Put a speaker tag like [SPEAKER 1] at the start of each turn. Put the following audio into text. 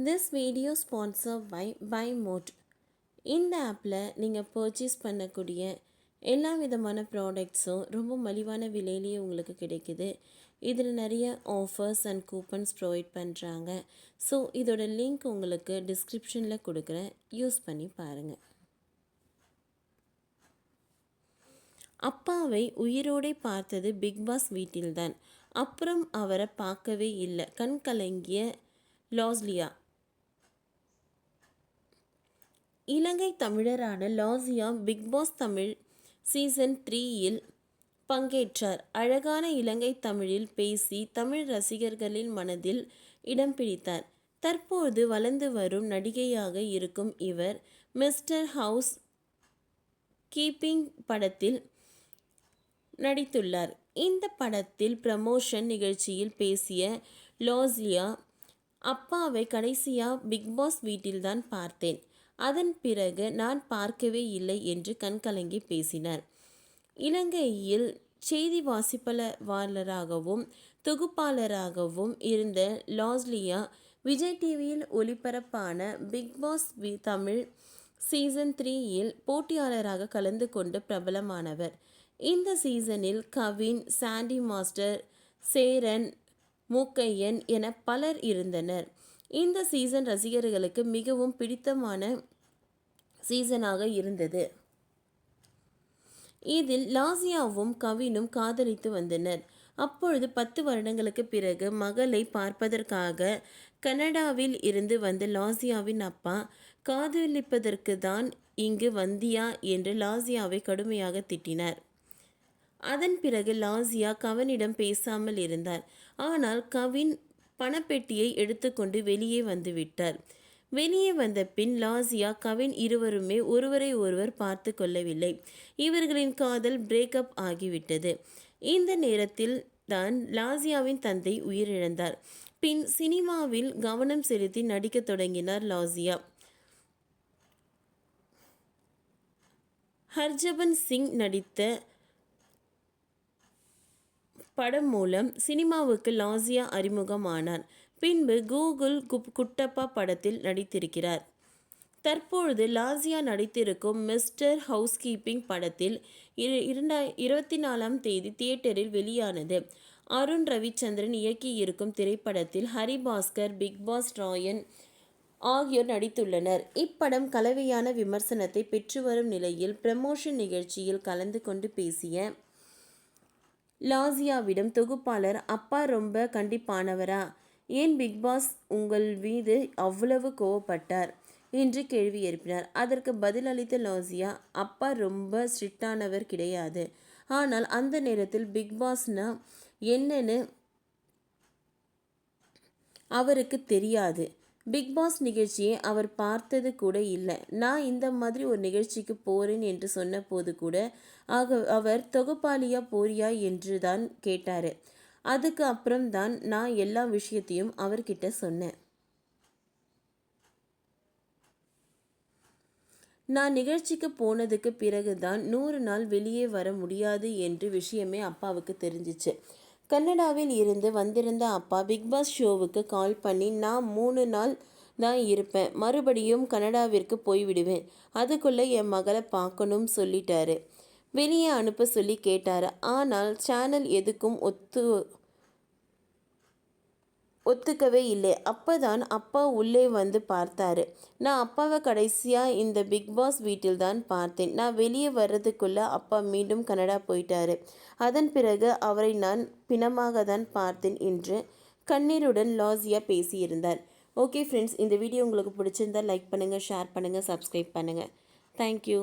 [SPEAKER 1] This video sponsored by BuyMode. இந்த ஆப்பில் நீங்கள் பர்ச்சேஸ் பண்ணக்கூடிய எல்லா விதமான ப்ராடக்ட்ஸும் ரொம்ப மலிவான விலையிலேயே உங்களுக்கு கிடைக்குது. இதில் நிறைய ஆஃபர்ஸ் அண்ட் கூப்பன்ஸ் ப்ரொவைட் பண்ணுறாங்க. ஸோ இதோட லிங்க் உங்களுக்கு டிஸ்கிரிப்ஷனில் கொடுக்குறேன், யூஸ் பண்ணி பாருங்கள். அப்பாவை உயிரோடே பார்த்தது பிக் பாஸ் வீட்டில்தான். அப்புறம் அவரை பார்க்கவே இல்லை. கண் கலங்கிய லாஸ்லியா. இலங்கை தமிழரான Losliya Bigg Boss Tamil season 3 பங்கேற்றார். அழகான இலங்கை தமிழில் பேசி தமிழ் ரசிகர்களின் மனதில் இடம் பிடித்தார். தற்போது வளர்ந்து வரும் நடிகையாக இருக்கும் இவர் மிஸ்டர் ஹவுஸ் கீப்பிங் படத்தில் நடித்துள்ளார். இந்த படத்தில் ப்ரமோஷன் நிகழ்ச்சியில் பேசிய லாஸ்லியா, அப்பாவை கடைசியாக பிக் பாஸ் வீட்டில்தான் பார்த்தேன், அதன் பிறகு நான் பார்க்கவே இல்லை என்று கண்கலங்கி பேசினார். இலங்கையில் செய்தி வாசிப்பாளராகவும் தொகுப்பாளராகவும் இருந்த லாஸ்லியா விஜய் டிவியில் ஒளிபரப்பான பிக் பாஸ் தமிழ் சீசன் 3 போட்டியாளராக கலந்து கொண்டு பிரபலமானவர். இந்த சீசனில் கவின், சாண்டி மாஸ்டர், சேரன், மூக்கையன் என பலர் இருந்தனர். இந்த சீசன் ரசிகர்களுக்கு மிகவும் பிடித்தமான சீசனாக இருந்தது. இதில் லாஸ்லியாவும் கவினும் காதலித்து வந்தனர். அப்பொழுது 10 வருடங்களுக்கு பிறகு மகளை பார்ப்பதற்காக கனடாவில் இருந்து வந்த லாஸ்லியாவின் அப்பா, காதலிப்பதற்கு தான் இங்கு வந்தியா என்று லாஸ்லியாவை கடுமையாக திட்டினார். அதன் பிறகு லாஸ்லியா கவினிடம் பேசாமல் இருந்தார். ஆனால் கவின் பணப்பெட்டியை எடுத்துக்கொண்டு வெளியே வந்துவிட்டார். வெளியே வந்த பின் லாஸ்லியா, கவின் இருவருமே ஒருவரை ஒருவர் பார்த்து கொள்ளவில்லை. இவர்களின் காதல் பிரேக்கப் ஆகிவிட்டது. இந்த நேரத்தில் தான் லாஸ்லியாவின் தந்தை உயிரிழந்தார். பின் சினிமாவில் கவனம் செலுத்தி நடிக்க தொடங்கினார் லாஸ்லியா. ஹர்ஜபன் சிங் நடித்த படம் மூலம் சினிமாவுக்கு லாஸ்லியா அறிமுகமானார். பின்பு கூகுள் குட்டப்பா படத்தில் நடித்திருக்கிறார். தற்பொழுது லாஸ்லியா நடித்திருக்கும் மிஸ்டர் ஹவுஸ் கீப்பிங் படத்தில் 24 தியேட்டரில் வெளியானது. அருண் ரவிச்சந்திரன் இயக்கியிருக்கும் திரைப்படத்தில் ஹரிபாஸ்கர், பிக் பாஸ் ராயன் ஆகியோர் நடித்துள்ளனர். இப்படம் கலவையான விமர்சனத்தை பெற்று வரும் நிலையில் ப்ரமோஷன் நிகழ்ச்சியில் கலந்து கொண்டு பேசிய லாஸ்லியாவிடம் தொகுப்பாளர், அப்பா ரொம்ப கண்டிப்பானவரா, ஏன் பிக் பாஸ் உங்கள் மீது அவ்வளவு கோவப்பட்டார் என்று கேள்வி எழுப்பினார். அதற்கு பதில் அளித்த லாஸ்லியா, அப்பா ரொம்ப ஸ்ட்ரிக்டானவர் கிடையாது. ஆனால் அந்த நேரத்தில் பிக் பாஸ்னா என்னன்னு அவருக்கு தெரியாது. பிக் பாஸ் நிகழ்ச்சியை அவர் பார்த்தது கூட இல்லை. நான் இந்த மாதிரி ஒரு நிகழ்ச்சிக்கு போகிறேன் என்று சொன்ன போது கூட அவர் தொகுப்பாளியா போறியா என்று தான் கேட்டார். அதுக்கு அப்புறம் தான் நான் எல்லா விஷயத்தையும் அவர்கிட்ட சொன்னேன். நான் நிகழ்ச்சிக்கு போனதுக்கு பிறகு தான் 100 நாள் வெளியே வர முடியாது என்று விஷயமே அப்பாவுக்கு தெரிஞ்சிச்சு. கனடாவில் இருந்து வந்திருந்த அப்பா பிக் பாஸ் ஷோவுக்கு கால் பண்ணி, நான் 3 நாள் தான் இருப்பேன், மறுபடியும் கனடாவிற்கு போய்விடுவேன், அதுக்குள்ளே என் மகளை பார்க்கணும் சொல்லிட்டாரு. வெளியே அனுப்ப சொல்லி கேட்டார். ஆனால் சேனல் எதுக்கும் ஒத்துக்கவே இல்லை. அப்போதான் அப்பா உள்ளே வந்து பார்த்தாரு. நான் அப்பாவை கடைசியாக இந்த பிக் பாஸ் வீட்டில் தான் பார்த்தேன். நான் வெளியே வர்றதுக்குள்ளே அப்பா மீண்டும் கனடா போயிட்டாரு. அதன் பிறகு அவரை நான் பிணமாக தான் பார்த்தேன் என்று கண்ணீருடன் லாஸ்லியா பேசியிருந்தார். ஓகே ஃப்ரெண்ட்ஸ், இந்த வீடியோ உங்களுக்கு பிடிச்சிருந்தால் லைக் பண்ணுங்கள், ஷேர் பண்ணுங்கள், சப்ஸ்கிரைப் பண்ணுங்கள். தேங்க்யூ.